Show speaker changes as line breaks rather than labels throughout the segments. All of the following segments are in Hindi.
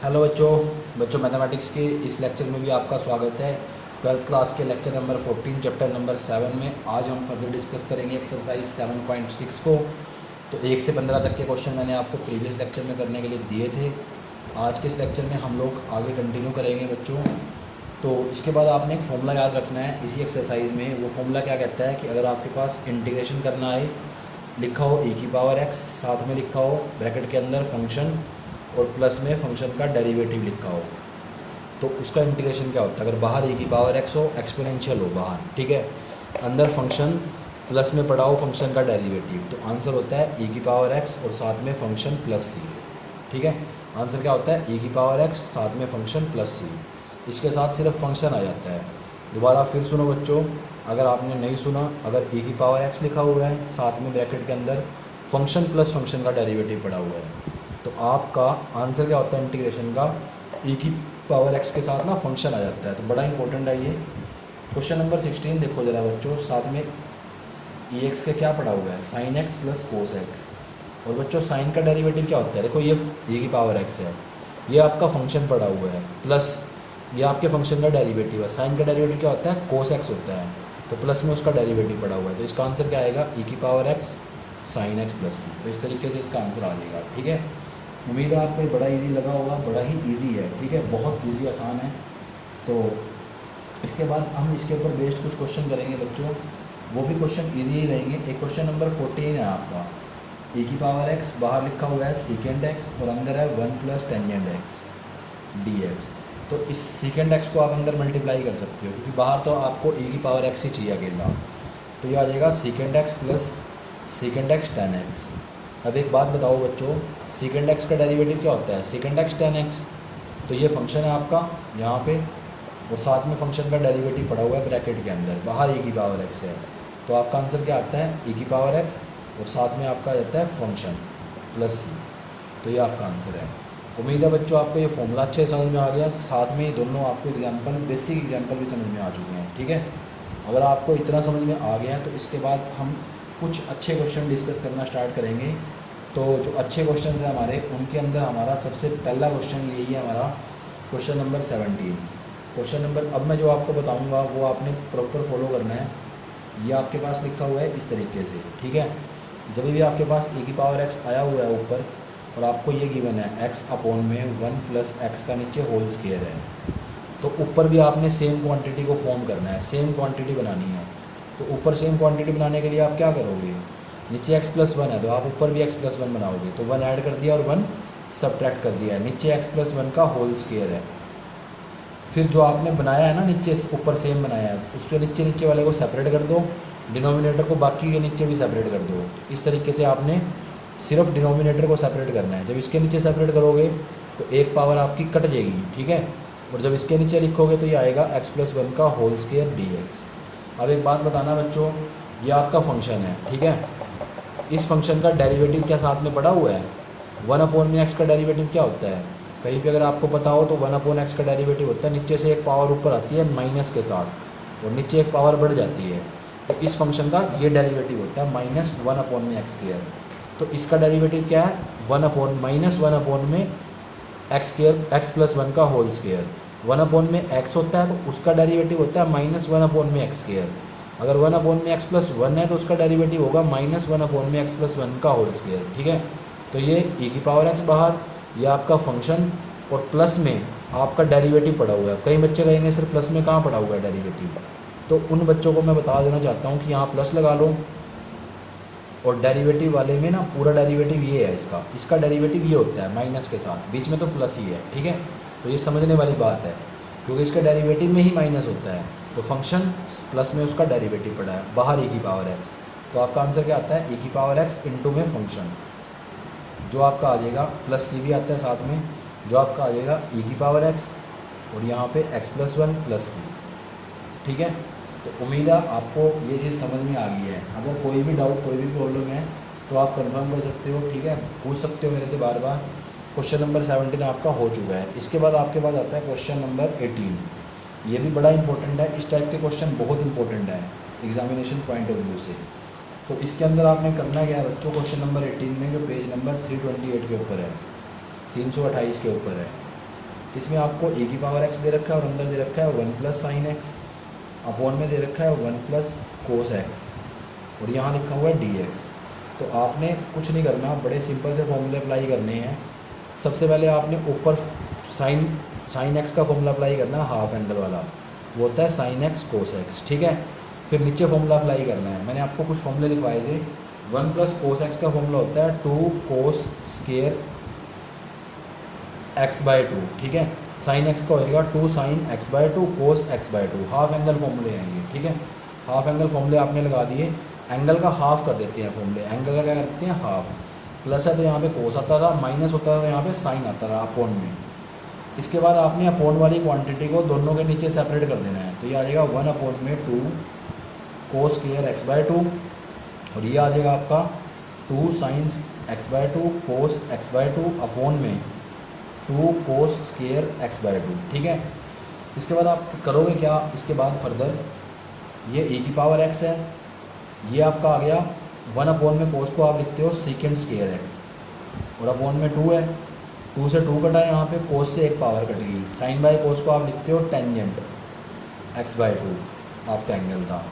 हेलो बच्चों मैथमेटिक्स के इस लेक्चर में भी आपका स्वागत है। 12th क्लास के लेक्चर नंबर 14 चैप्टर नंबर 7 में आज हम फर्दर डिस्कस करेंगे एक्सरसाइज 7.6 को। तो 1 से 15 तक के क्वेश्चन मैंने आपको प्रीवियस लेक्चर में करने के लिए दिए थे। आज के इस लेक्चर में हम लोग आगे कंटिन्यू करेंगे बच्चों। तो इसके बाद आपने एक फॉर्मूला याद रखना है इसी एक्सरसाइज में। वो फॉर्मूला क्या कहता है कि अगर आपके पास इंटीग्रेशन करना है, लिखा हो e की पावर x, साथ में लिखा हो ब्रैकेट के अंदर फंक्शन और प्लस में फंक्शन का डेरिवेटिव लिखा हो, तो उसका इंटीग्रेशन क्या होता है। अगर बाहर e की पावर x हो, एक्सपोनेंशियल हो बाहर, ठीक है, अंदर फंक्शन प्लस में पड़ा हो फंक्शन का डेरिवेटिव, तो आंसर होता है e की पावर x और साथ में फंक्शन प्लस c। ठीक है, आंसर क्या होता है e की पावर x साथ में फंक्शन प्लस c। इसके साथ सिर्फ फंक्शन आ जाता है। दोबारा फिर सुनो बच्चों, अगर आपने नहीं सुना, अगर e की पावर x लिखा हुआ है, साथ में ब्रैकेट के अंदर फंक्शन प्लस फंक्शन का डेरिवेटिव पड़ा हुआ है, तो आपका आंसर क्या होता है इंटीग्रेशन का, e की पावर x के साथ ना फंक्शन आ जाता है। तो बड़ा इंपॉर्टेंट है ये। क्वेश्चन नंबर 16 देखो ज़रा बच्चों, साथ में ex के क्या पड़ा हुआ है, sine x plus cos x। और बच्चों साइन का डेरिवेटिव क्या होता है, देखो ये e की पावर x है, ये आपका फंक्शन पड़ा हुआ है, प्लस ये आपके फंक्शन का डेरिवेटिव है। साइन का डेरिवेटिव क्या होता है, कोस x होता है, तो प्लस में उसका डेरिवेटिव पड़ा हुआ है, तो इसका आंसर क्या आएगा, e की power x sine x plus c। तो इस तरीके से इसका आंसर आ जाएगा। ठीक है, उम्मीद है आपको ये बड़ा इजी लगा होगा, बड़ा ही इजी है। ठीक है, बहुत इजी आसान है। तो इसके बाद हम इसके ऊपर बेस्ड कुछ क्वेश्चन करेंगे बच्चों, वो भी क्वेश्चन इजी ही रहेंगे। एक क्वेश्चन नंबर 14 है आपका, e की पावर x, बाहर लिखा हुआ है सीकेंड x और अंदर है 1 प्लस टेंजेंट x dx। तो इस सीकेंड x को आप अंदर मल्टीप्लाई कर सकते हो, क्योंकि बाहर तो आपको e की पावर x ही चाहिए अकेला। तो ये आ जाएगा सीकेंड x plus सीकेंड x tan x। अब एक बात बताओ बच्चों, सीकेंड x का डेरिवेटिव क्या होता है, सीकेंड x tan x। तो ये फंक्शन है आपका यहाँ पे, और साथ में फंक्शन का डेरिवेटिव पड़ा हुआ है ब्रैकेट के अंदर, बाहर e की पावर x है। तो आपका आंसर क्या आता है, e की पावर x और साथ में आपका जाता है फंक्शन प्लस c। तो ये आपका आंसर है। उम्मीद है बच्चों आपको ये फॉर्मूला अच्छे समझ में आ गया, साथ में दोनों आपको एग्जाम्पल, बेसिक एग्जाम्पल भी समझ में आ चुके हैं। ठीक है, अगर आपको इतना समझ में आ गया है तो इसके बाद हम कुछ अच्छे क्वेश्चन डिस्कस करना स्टार्ट करेंगे। तो जो अच्छे क्वेश्चन हैं हमारे, उनके अंदर हमारा सबसे पहला क्वेश्चन यही है हमारा, क्वेश्चन नंबर 17। क्वेश्चन नंबर अब मैं जो आपको बताऊंगा वो आपने प्रॉपर फॉलो करना है। ये आपके पास लिखा हुआ है इस तरीके से। ठीक है, जब भी आपके पास e की पावर x आया हुआ है ऊपर, और आपको ये गिवन है x अपॉन में 1 प्लस एक्स का नीचे होल स्क्वायर है, तो ऊपर भी आपने सेम क्वांटिटी को फॉर्म करना है, सेम क्वांटिटी बनानी है। तो ऊपर सेम क्वांटिटी बनाने के लिए आप क्या करोगे, नीचे x प्लस 1 है तो आप ऊपर भी x प्लस 1 बनाओगे, तो 1 ऐड कर दिया और 1 सब्ट्रैक्ट कर दिया है, नीचे x प्लस 1 का होल स्क्वायर है। फिर जो आपने बनाया है ना नीचे, ऊपर सेम बनाया है, उसके नीचे नीचे वाले को सेपरेट कर दो, डिनोमिनेटर को बाकी के नीचे भी सेपरेट कर दो। इस तरीके से आपने सिर्फ डिनोमिनेटर को सेपरेट करना है। जब इसके नीचे सेपरेट करोगे तो एक पावर आपकी कट जाएगी, ठीक है, और जब इसके नीचे लिखोगे तो ये आएगा x प्लस 1 का होल स्क्वायर dx। अब एक बात बताना बच्चों, ये आपका फंक्शन है, ठीक है, इस फंक्शन का डेरिवेटिव क्या साथ में पड़ा हुआ है, 1 अपॉन में x का डेरिवेटिव क्या होता है, कहीं पे अगर आपको पता हो तो 1 अपॉन x का डेरिवेटिव होता है, नीचे से एक पावर ऊपर आती है माइनस के साथ और नीचे एक पावर बढ़ जाती है, तो इस फंक्शन का ये डेरिवेटिव होता है माइनस 1 अपॉन में एक्स स्क्वायर। तो इसका डेरिवेटिव क्या है, 1 अपॉन माइनस 1 अपॉन में एक्स स्क्वायर, एक्स प्लस 1 का होल स्क्वायर। 1 अपॉन में x होता है तो उसका डेरिवेटिव होता है माइनस 1 अपॉन में एक्स स्क्वायर। अगर 1 अपॉन में x प्लस 1 है तो उसका डेरिवेटिव होगा माइनस 1 अपॉन में एक्स प्लस 1 का होल स्क्वायर। ठीक है, तो ये e की पावर x बाहर, ये आपका फंक्शन, और प्लस में आपका डेरिवेटिव पड़ा हुआ है। कई बच्चे कहेंगे सर प्लस में कहाँ पड़ा हुआ है डेरिवेटिव, तो उन बच्चों को मैं बता देना चाहता हूँ कि यहाँ प्लस लगा लो, और डेरिवेटिव वाले में ना पूरा डेरिवेटिव ये है, इसका डेरिवेटिव ये होता है माइनस के साथ, बीच में तो प्लस ही है। ठीक है, तो ये समझने वाली बात है, क्योंकि इसका डेरिवेटिव में ही माइनस होता है, तो फंक्शन प्लस में उसका डेरिवेटिव पड़ा है, बाहर e की पावर x। तो आपका आंसर क्या आता है, e की पावर x इंटू में फंक्शन, जो आपका आ जाएगा प्लस c भी आता है साथ में, जो आपका आ जाएगा e की पावर x और यहाँ पे x प्लस 1 प्लस c। ठीक है, तो उम्मीद है आपको ये चीज़ समझ में आ गई है। अगर कोई भी डाउट, कोई भी प्रॉब्लम है तो आप कंफर्म कर सकते हो, ठीक है, पूछ सकते हो मेरे से बार बार। क्वेश्चन नंबर 17 आपका हो चुका है। इसके बाद आपके पास आता है क्वेश्चन नंबर 18। ये भी बड़ा इंपॉर्टेंट है, इस टाइप के क्वेश्चन बहुत इंपॉर्टेंट है एग्जामिनेशन पॉइंट ऑफ व्यू से। तो इसके अंदर आपने करना क्या है बच्चों, क्वेश्चन नंबर 18 में जो पेज नंबर 328 के ऊपर है, 328 के ऊपर है, इसमें आपको ए की पावर एक्स दे रखा है और अंदर दे रखा है 1 प्लस साइन एक्स, अपॉन में दे रखा है 1 प्लस कोस एक्स, और यहाँ लिखा हुआ है डी एक्स। तो आपने कुछ नहीं करना, बड़े सिंपल से फॉर्मूले अप्लाई करने हैं। सबसे पहले आपने ऊपर साइन एक्स का फॉर्मूला अप्लाई करना है, हाफ एंगल वाला, वो होता है साइन एक्स कोस एक्स, ठीक है। फिर नीचे फॉर्मूला अप्लाई करना है, मैंने आपको कुछ फॉर्मूले लिखवाए थे। 1 प्लस कोस एक्स का फॉर्मूला होता है 2 कोस स्केयर एक्स बाई 2, ठीक है। साइन एक्स का होएगा 2 sine x by 2 cos x by 2, half angle फॉर्मूले हैं ये, ठीक है। हाफ एंगल फॉर्मूले आपने लगा दिए, एंगल का हाफ कर देते हैं फॉर्मूले, एंगल का क्या कर देते हैं हाफ। प्लस है तो यहाँ पे कोस आता था, माइनस होता था तो यहाँ पे साइन आता रहा अपोन में। इसके बाद आपने अपोन वाली क्वांटिटी को दोनों के नीचे सेपरेट कर देना है, तो ये आ जाएगा 1 अपोन में 2 कोस स्केयर एक्स बाई 2, और ये आ जाएगा आपका 2 sine x by 2 cos x by 2 upon में 2 कोस स्केयर एक्स बाई 2, ठीक है। इसके बाद आप करोगे क्या, इसके बाद फर्दर ये ए की पावर एक्स है, ये आपका आ गया 1 अपोन में कोस को आप लिखते हो सीकेंड स्केयर एक्स, और अपोन में 2 है, 2 से 2 कटा है, यहाँ पे कोस से एक पावर कट गई, साइन बाई कोस को आप लिखते हो टेंजेंट एक्स बाई 2, आपका एंगल था।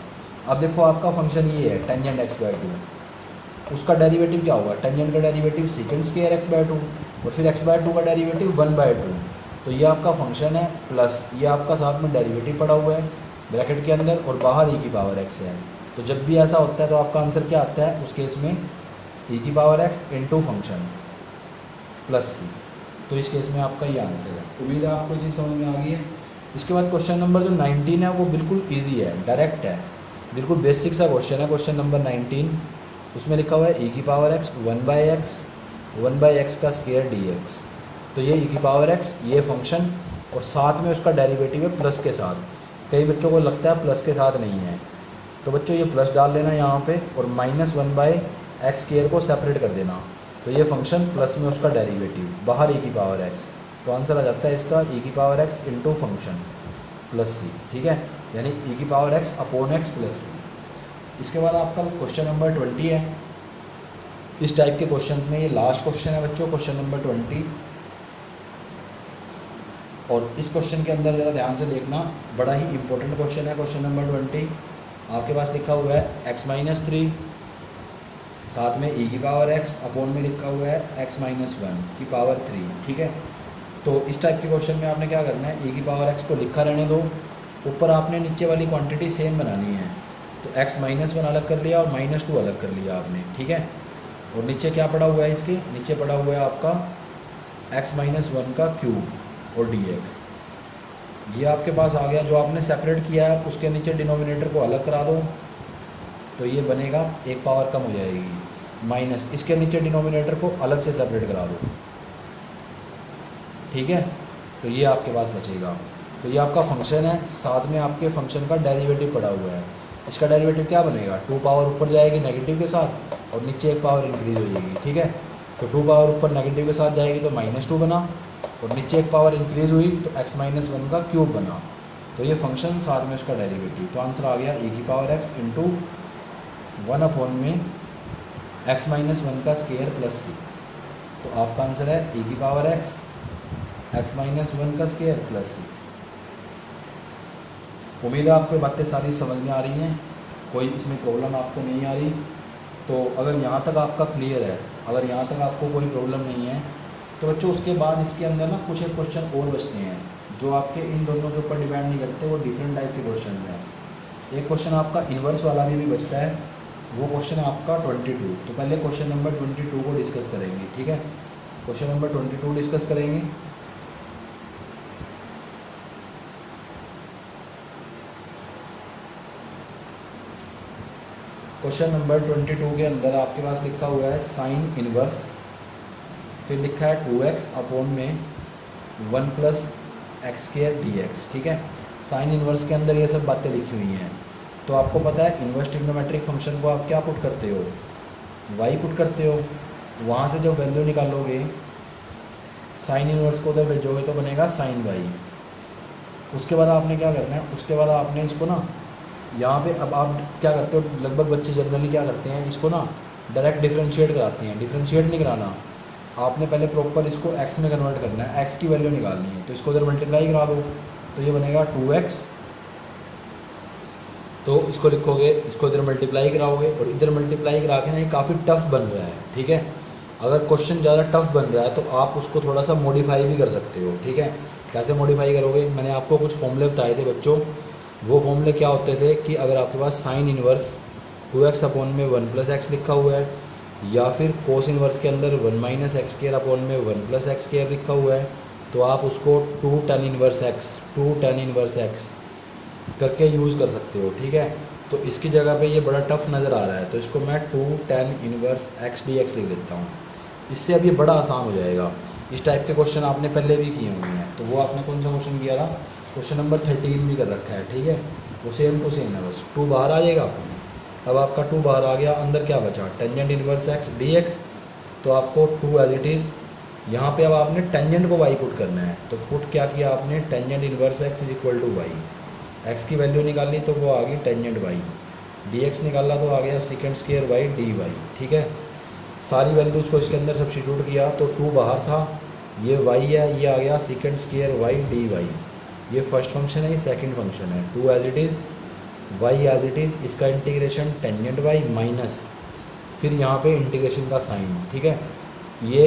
अब देखो आपका फंक्शन ये है टेंजेंट एक्स बाई 2, उसका डेरिवेटिव क्या होगा, टेंजेंट का डेरिवेटिव सीकेंड स्केयर एक्स बाई 2, और फिर एक्स बाई 2 का डेरिवेटिव 1 बाई 2, तो ये आपका फंक्शन है, प्लस ये आपका साथ में डेरिवेटिव पड़ा हुआ है ब्रैकेट के अंदर, और बाहर e की पावर x है। तो जब भी ऐसा होता है तो आपका आंसर क्या आता है, उस केस में e की power x into function plus c, तो इस केस में आपका ये आंसर है। उम्मीद है आपको ये चीज़ समझ में आ गई है। इसके बाद क्वेश्चन नंबर जो 19 है वो बिल्कुल ईजी है, डायरेक्ट है, बिल्कुल बेसिक सा क्वेश्चन है। क्वेश्चन नंबर 19, उसमें लिखा हुआ है e की पावर x 1 बाई एक्स का स्केयर dx, तो ये e की पावर x ये फंक्शन, और साथ में उसका डेरिवेटिव है प्लस के साथ। कई बच्चों को लगता है प्लस के साथ नहीं है, तो बच्चों ये प्लस डाल लेना यहाँ पे, और -1 बाई एक्स स्केयर को सेपरेट कर देना, तो ये फंक्शन प्लस में उसका डेरिवेटिव, बाहर e की पावर x, तो आंसर आ जाता है इसका e की power x into function plus c, ठीक है, यानी e की power x upon x plus c। इसके बाद आपका क्वेश्चन नंबर 20 है। इस टाइप के क्वेश्चन में ये लास्ट क्वेश्चन है बच्चों, क्वेश्चन नंबर 20, और इस क्वेश्चन के अंदर ज़रा ध्यान से देखना, बड़ा ही इंपॉर्टेंट क्वेश्चन है। क्वेश्चन नंबर 20 आपके पास लिखा हुआ है x-3, साथ में e की पावर x, अपोन में लिखा हुआ है x-1 की पावर 3, ठीक है। तो इस टाइप के क्वेश्चन में आपने क्या करना है, e की पावर x को लिखा रहने दो, ऊपर आपने नीचे वाली क्वांटिटी सेम बनानी है, तो x-1 अलग कर लिया और -2 अलग कर लिया आपने, ठीक है। और नीचे क्या पड़ा हुआ है, इसके नीचे पड़ा हुआ है आपका x-1 का क्यूब और dx, ये आपके पास आ गया। जो आपने सेपरेट किया है उसके नीचे डिनोमिनेटर को अलग करा दो, तो ये बनेगा, एक पावर कम हो जाएगी, माइनस इसके नीचे डिनोमिनेटर को अलग से सेपरेट करा दो, ठीक है, तो ये आपके पास बचेगा। तो ये आपका फंक्शन है, साथ में आपके फंक्शन का डेरिवेटिव पड़ा हुआ है। इसका डेरिवेटिव क्या बनेगा, 2 पावर ऊपर जाएगी नेगेटिव के साथ, और नीचे एक पावर इंक्रीज हो जाएगी, ठीक है। तो 2 पावर ऊपर नेगेटिव के साथ जाएगी तो -2 बना, और नीचे एक पावर इंक्रीज हुई तो x-1 का क्यूब बना, तो ये फंक्शन साथ में उसका डेरिवेटिव, तो आंसर आ गया e की पावर x इंटू 1 अपोन में x-1 का स्केयर प्लस c, तो आपका आंसर है e की पावर x x-1 का स्केयर प्लस c। उम्मीद है आपको बातें सारी समझ में आ रही हैं, कोई इसमें प्रॉब्लम आपको नहीं आ रही। तो अगर यहाँ तक आपका क्लियर है, अगर यहाँ तक आपको कोई प्रॉब्लम नहीं है, तो बच्चों उसके बाद इसके अंदर ना कुछ एक क्वेश्चन और बचते हैं जो आपके इन दोनों के ऊपर डिपेंड नहीं करते, वो डिफरेंट टाइप के क्वेश्चन हैं। एक क्वेश्चन आपका इन्वर्स वाला भी बचता है, वो क्वेश्चन आपका 22। तो पहले क्वेश्चन नंबर 22 को डिस्कस करेंगे, ठीक है। क्वेश्चन नंबर 22 डिस्कस करेंगे। क्वेश्चन नंबर 22 के अंदर आपके पास लिखा हुआ है साइन इनवर्स, फिर लिखा है 2x अपोन में 1 प्लस एक्स स्केयर dx, ठीक है। साइन इनवर्स के अंदर ये सब बातें लिखी हुई हैं। तो आपको पता है इनवर्स ट्रिग्नोमेट्रिक फंक्शन को आप क्या पुट करते हो, y पुट करते हो, वहाँ से जब वैल्यू निकालोगे साइन इनवर्स को उधर भेजोगे तो बनेगा साइन y। उसके बाद आपने क्या करना है, उसके बाद आपने इसको ना यहाँ पे, अब आप क्या करते हो, लगभग बच्चे जनरली क्या करते हैं, इसको ना डायरेक्ट डिफरेंशिएट कराते हैं। डिफरेंशिएट नहीं कराना, आपने पहले प्रॉपर इसको एक्स में कन्वर्ट करना है, एक्स की वैल्यू निकालनी है, तो इसको उधर मल्टीप्लाई करा दो, तो ये बनेगा 2x। तो इसको लिखोगे, इसको इधर मल्टीप्लाई कराओगे और इधर मल्टीप्लाई करा के ना ये काफ़ी टफ बन रहा है, ठीक है। अगर क्वेश्चन ज़्यादा टफ बन रहा है तो आप उसको थोड़ा सा मॉडिफाई भी कर सकते हो, ठीक है। कैसे मॉडिफाई करोगे, मैंने आपको कुछ फॉर्मूले बताए थे बच्चों। वो फॉर्मूले क्या होते थे कि अगर आपके पास साइन इनवर्स 2x अपॉन में 1 प्लस एक्स लिखा हुआ है, या फिर कोस इनवर्स के अंदर 1 माइनस एक्स स्क्वायर अपॉन में 1 प्लस एक्स स्क्वायर लिखा हुआ है, तो आप उसको 2 tan इनवर्स एक्स करके यूज़ कर सकते हो, ठीक है। तो इसकी जगह पे ये बड़ा टफ नज़र आ रहा है, तो इसको मैं 2 tan इनवर्स एक्स dx लिख देता हूँ। इससे अब ये बड़ा आसान हो जाएगा। इस टाइप के क्वेश्चन आपने पहले भी किए हुए हैं, तो वो आपने कौन सा क्वेश्चन किया था, क्वेश्चन नंबर 13 भी कर रखा है, ठीक है। वो सेम टू सेम है, बस 2 बाहर आ जाएगा। अब आपका 2 बाहर आ गया, अंदर क्या बचा, टेंजेंट इनवर्स एक्स dx, तो आपको 2 एज इट इज़। यहाँ पे अब आपने टेंजेंट को y पुट करना है, तो पुट क्या किया आपने, tangent inverse X is equal to Y. X की वैल्यू निकाली तो वो आ गई टेंजेंट वाई, dx निकाला तो आ गया सेकेंड स्क्वायर वाई dy, ठीक है। सारी वैल्यूज़ को इसके अंदर सब्स्टिट्यूट किया तो 2 बाहर था, ये y है, ये आ गया सेकेंड स्क्वायर वाई dy। ये फर्स्ट फंक्शन है, ये सेकंड फंक्शन है। 2 as it is, y as it is, इसका इंटीग्रेशन टेंजेंट y माइनस फिर यहाँ पे इंटीग्रेशन का साइन, ठीक है। ये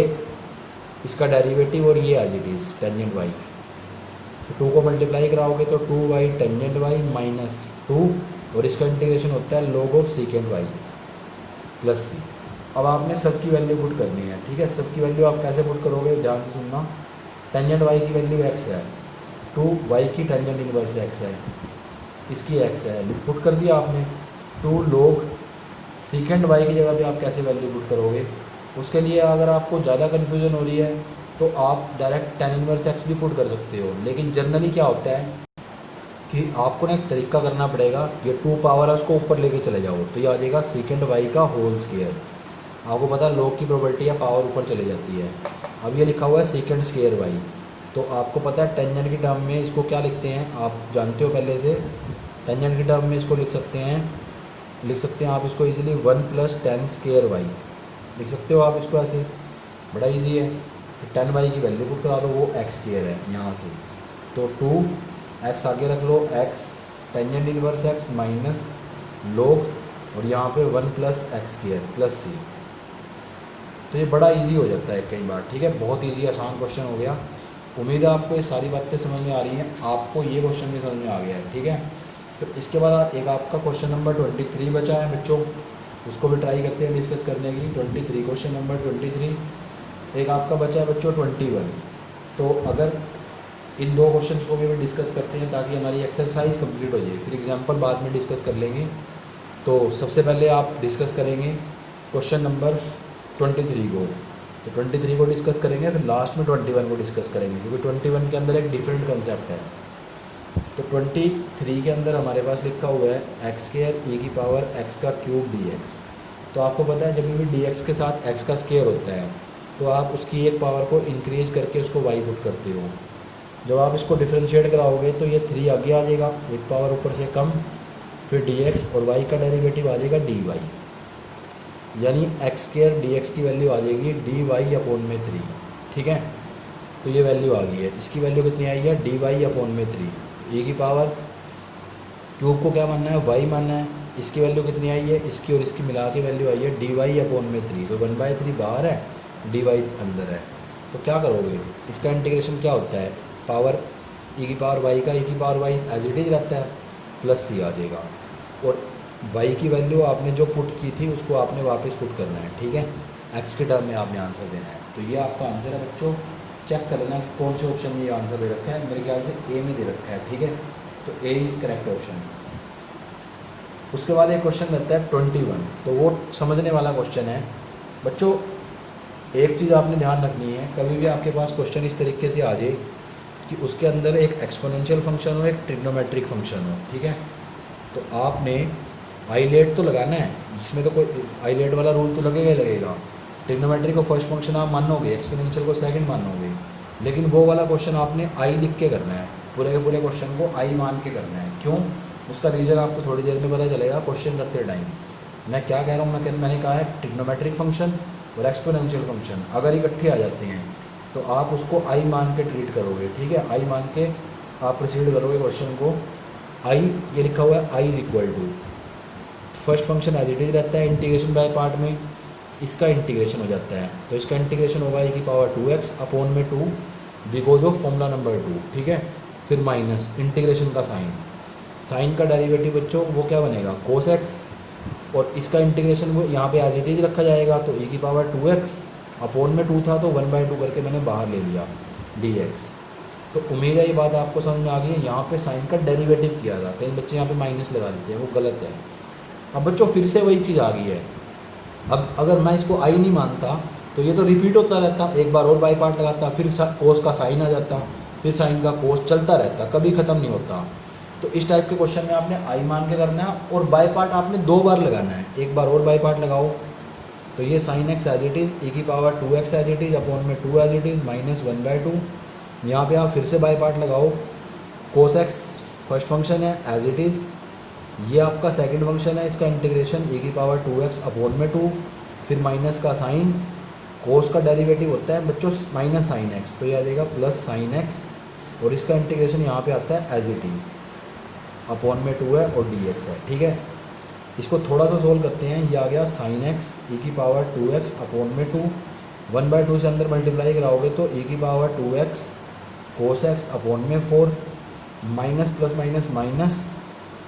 इसका डेरिवेटिव और ये as it is tangent y, फिर 2 को मल्टीप्लाई कराओगे तो 2y टेंजेंट y माइनस 2, और इसका इंटीग्रेशन होता है log of second y plus C. अब आपने सब की वैल्यू पुट करनी है, ठीक है। सब की वैल्यू आप कैसे पुट करोगे, ध्यान से सुनना। टेंजेंट y की वैल्यू x है, 2y की टेंजेंट इनवर्स x है, इसकी x है, पुट कर दिया आपने। 2 log सेकेंड y की जगह पे आप कैसे वैल्यू पुट करोगे, उसके लिए अगर आपको ज़्यादा कन्फ्यूजन हो रही है तो आप डायरेक्ट tan इनवर्स x भी पुट कर सकते हो, लेकिन जनरली क्या होता है कि आपको ना एक तरीका करना पड़ेगा। ये 2 पावर है उसको ऊपर लेके चले जाओ तो ये आ जाएगा सेकेंड y का होल स्क्वायर। आपको पता है log की प्रॉपर्टी है, पावर ऊपर चली जाती है। अब ये लिखा हुआ है सेकेंड स्क्वायर y, तो आपको पता है टेंजेंट की टर्म में इसको क्या लिखते हैं, आप जानते हो पहले से। टेंजेंट की टर्म में इसको लिख सकते हैं आप इसको easily 1 plus tan square Y लिख सकते हो आप इसको ऐसे, बड़ा इजी है। फिर 10 वाई की वैल्यू पुट करा दो, वो एक्स स्क्वायर है यहाँ से, तो 2x आगे रख लो, x tangent inverse x minus log, और यहाँ पे 1 प्लस एक्स स्क्वायर प्लस सी। तो ये बड़ा इजी हो जाता है कई बार, ठीक है। बहुत इजी आसान क्वेश्चन हो गया। उम्मीद है आपको ये सारी बातें समझ में आ रही हैं, आपको ये क्वेश्चन भी समझ में आ गया है, ठीक है। तो इसके बाद एक आपका क्वेश्चन नंबर 23 बचा है बच्चों, उसको भी ट्राई करते हैं डिस्कस करने की। 23 क्वेश्चन नंबर 23। एक आपका बचा है बच्चों 21। तो अगर इन 2 क्वेश्चन को भी डिस्कस करते हैं ताकि हमारी एक्सरसाइज कंप्लीट हो जाए, फिर एग्जांपल बाद में डिस्कस कर लेंगे। तो सबसे पहले आप डिस्कस करेंगे क्वेश्चन नंबर 23 को, तो 23 को डिस्कस करेंगे, फिर लास्ट में 21 को डिस्कस करेंगे, क्योंकि 21 के अंदर एक डिफरेंट कंसेप्ट है। तो 23 के अंदर हमारे पास लिखा हुआ है एक्स स्क्वायर e की पावर x का क्यूब dx। तो आपको पता है जब भी dx के साथ x का स्क्वायर होता है तो आप उसकी एक पावर को इंक्रीज़ करके उसको y पुट करते हो। जब आप इसको डिफ्रेंशिएट कराओगे तो ये 3 आगे आ जाएगा, एक पावर ऊपर से कम, फिर dx और y का डेरिवेटिव आ जाएगा dy, यानी एक्स स्क्वायर dx की वैल्यू आ जाएगी dy अपॉन में 3, ठीक है। तो ये वैल्यू आ गई है, इसकी वैल्यू कितनी आई है dy अपॉन में 3। ए की पावर क्यूब को क्या मानना है, y मानना है। इसकी वैल्यू कितनी आई है, इसकी और इसकी मिला के वैल्यू आई है dy अपॉन में 3। तो 1/3 बाहर है, dy अंदर है। तो क्या करोगे, इसका इंटीग्रेशन क्या होता है, पावर e की पावर y का e की power y as it is रहता है, प्लस सी आ जाएगा। और y की वैल्यू आपने जो पुट की थी उसको आपने वापस पुट करना है, ठीक है। x के टर्म में आपने आंसर देना है। तो ये आपका आंसर है बच्चों। चेक कर लेना कि कौन से ऑप्शन में ये आंसर दे रखा है, मेरे ख्याल से ए में दे रखा है, ठीक है। तो ए इज़ करेक्ट ऑप्शन। उसके बाद एक क्वेश्चन रहता है 21, तो वो समझने वाला क्वेश्चन है बच्चों। एक चीज़ आपने ध्यान रखनी है, कभी भी आपके पास क्वेश्चन इस तरीके से आ जाए कि उसके अंदर एक एक्सपोनेंशियल फंक्शन हो, एक ट्रिग्नोमेट्रिक फंक्शन हो, ठीक है। तो आपने आईलेट तो लगाना है, इसमें तो कोई आईलेट वाला रूल तो लगेगा ही लगेगा। ट्रिग्नोमेट्री को फर्स्ट फंक्शन आप मानोगे, एक्सपोनेंशियल को सेकंड मानोगे, लेकिन वो वाला क्वेश्चन आपने आई लिख के करना है, पूरे के पूरे क्वेश्चन को आई मान के करना है। क्यों, उसका रीज़न आपको थोड़ी देर में पता चलेगा क्वेश्चन करते टाइम। मैं क्या कह रहा हूँ, मैंने कहा है ट्रिग्नोमेट्रिक फंक्शन, और एक्सपोनेंशियल फंक्शन अगर इकट्ठे आ जाते हैं तो आप उसको आई मान के ट्रीट करोगे, ठीक है। आई मान के आप प्रोसीड करोगे क्वेश्चन को। आई ये लिखा हुआ है, I is equal to first function as it is रहता है इंटीग्रेशन बाय पार्ट में, इसका इंटीग्रेशन हो जाता है तो इसका इंटीग्रेशन होगा e की पावर 2x अपॉन में 2 बिकॉज ऑफ फॉर्मूला नंबर 2, ठीक है। फिर माइनस इंटीग्रेशन का साइन, साइन का डेरिवेटिव बच्चों वो क्या बनेगा cos x, और इसका इंटीग्रेशन वो यहाँ पे एज इट इज रखा जाएगा तो e की पावर 2x अपॉन में 2 था तो 1/2 करके मैंने बाहर ले लिया dx। तो उम्मीद है ये बात आपको समझ में आ गई है। यहाँ पे साइन का डेरिवेटिव किया था, कई बच्चे यहाँ पे माइनस लगा देते हैं, वो गलत है। अब बच्चों फिर से वही चीज़ आ गई है। अब अगर मैं इसको आई नहीं मानता तो ये तो रिपीट होता रहता, एक बार और बाई पार्ट लगाता, फिर कोस का साइन आ जाता, फिर साइन का कोस चलता रहता, कभी ख़त्म नहीं होता। तो इस टाइप के क्वेश्चन में आपने आई मान के करना है और बाई पार्ट आपने 2 बार लगाना है, एक बार और बाई पार्ट लगाओ तो ये sine X as it is e की power 2x as it is upon में 2 एज इट इज़ माइनस 1/2। यहाँ पे आप फिर से बाई पार्ट लगाओ, कोस एक्स फर्स्ट फंक्शन है एज इट इज़, ये आपका सेकंड फंक्शन है, इसका इंटीग्रेशन e की पावर 2x अपॉन में 2, फिर माइनस का साइन, कोस का डेरिवेटिव होता है बच्चों माइनस साइन एक्स, तो ये आ जाएगा प्लस साइन एक्स, और इसका इंटीग्रेशन यहाँ पे आता है एज इट इज़ अपॉन में 2 है और dx है, ठीक है। इसको थोड़ा सा सोल्व करते हैं, ये आ गया साइन एक्स e की पावर 2x अपॉन में 2, 1/2 से अंदर मल्टीप्लाई कराओगे तो e की power 2x cos X upon में 4, माइनस प्लस माइनस माइनस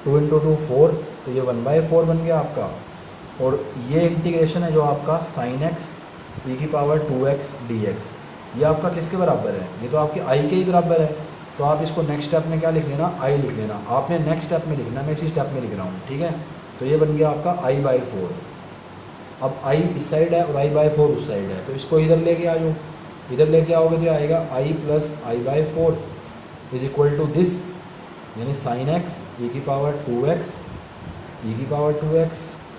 2 × 2 4, तो ये 1/4 बन गया आपका। और ये इंटीग्रेशन है जो आपका साइन एक्स e की पावर 2x dx, ये आपका किसके बराबर है, ये तो आपके i के ही बराबर है। तो आप इसको नेक्स्ट स्टेप में क्या लिख लेना, i लिख लेना, आपने नेक्स्ट स्टेप में लिखना, मैं इसी स्टेप में लिख रहा हूँ, ठीक है। तो ये बन गया आपका i/4। अब i इस साइड है और i/4 उस साइड है, तो इसको इधर लेके आ जाओ, इधर लेके आओगे तो आएगा i + i/4 is equal to this, यानी साइन एक्स e की power 2x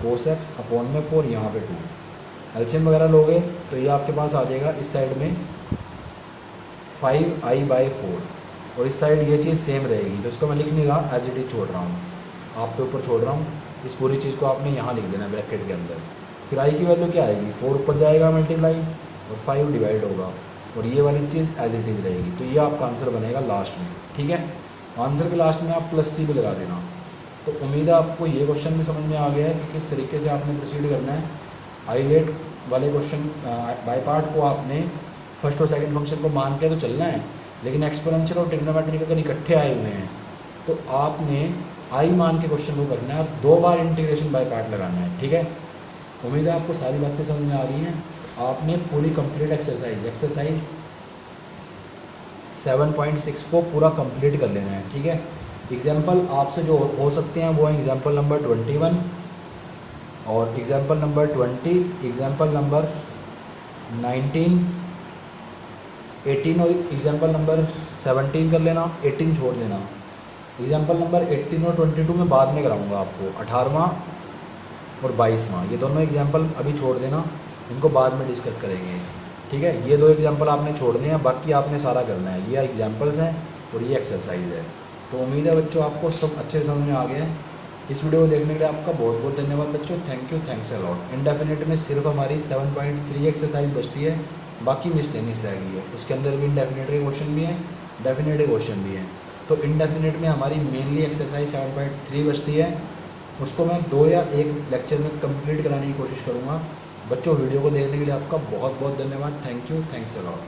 cos X upon में 4, यहाँ पे 2 एलसीएम वगैरह लोगे तो ये आपके पास आ जाएगा इस साइड में 5i/4, और इस साइड ये चीज़ सेम रहेगी, तो इसको मैं लिख नहीं रहा, एज इट इज छोड़ रहा हूँ, आप पे ऊपर छोड़ रहा हूँ। इस पूरी चीज़ को आपने यहाँ लिख देना ब्रैकेट के अंदर। फिर i की वैल्यू क्या आएगी, 4 ऊपर जाएगा मल्टीप्लाई और 5 डिवाइड होगा, और ये वाली चीज़ एज इट इज़ रहेगी। तो ये आपका आंसर बनेगा लास्ट में, ठीक है। आंसर के लास्ट में आप +c भी लगा देना। तो उम्मीद है आपको ये क्वेश्चन भी समझ में आ गया है कि किस तरीके से आपने प्रोसीड करना है। आईलेट वाले क्वेश्चन बाय पार्ट को आपने फर्स्ट और सेकंड फंक्शन को मान के तो चलना है, लेकिन एक्सपोनेंशियल और ट्रिग्नोमेट्रिक अगर इकट्ठे आए हुए हैं तो आपने आई मान के क्वेश्चन को करना है और 2 बार इंटीग्रेशन बाय पार्ट लगाना है, ठीक है। उम्मीद है आपको सारी बातें समझ में आ गई हैं। आपने पूरी कंप्लीट एक्सरसाइज 7.6 को पूरा कंप्लीट कर लेना है, ठीक है। एग्जाम्पल आपसे जो हो सकते हैं वो है एग्जाम्पल नंबर 21 और एग्जाम्पल नंबर 20, एग्जाम्पल नंबर 19, 18 और एग्जाम्पल नंबर 17 कर लेना, 18 छोड़ देना। एग्जाम्पल नंबर 18 और 22 में बाद में कराऊंगा आपको, 18वां और 22वां, ये दोनों एग्जाम्पल अभी छोड़ देना, इनको बाद में डिस्कस करेंगे, ठीक है। ये 2 एग्जाम्पल आपने छोड़ने हैं, बाकी आपने सारा करना है। ये एग्जाम्पल्स हैं और ये एक्सरसाइज है। तो उम्मीद है बच्चों आपको सब अच्छे से समझ में आ गया है। इस वीडियो को देखने के लिए आपका बहुत बहुत धन्यवाद बच्चों, thank you, thanks a lot. Indefinite में सिर्फ हमारी 7.3 एक्सरसाइज बचती है, बाकी मिसलेनियस रह गई है। उसके अंदर भी इंडेफिनिट के क्वेश्चन भी हैं, डेफिनेट के क्वेश्चन भी हैं। तो इंडेफिनिट में हमारी मेनली एक्सरसाइज 7.3 बचती है, उसको मैं 2 या 1 लेक्चर में कंप्लीट कराने की कोशिश करूँगा। बच्चों वीडियो को देखने के लिए आपका बहुत बहुत धन्यवाद, thank you, thanks a lot.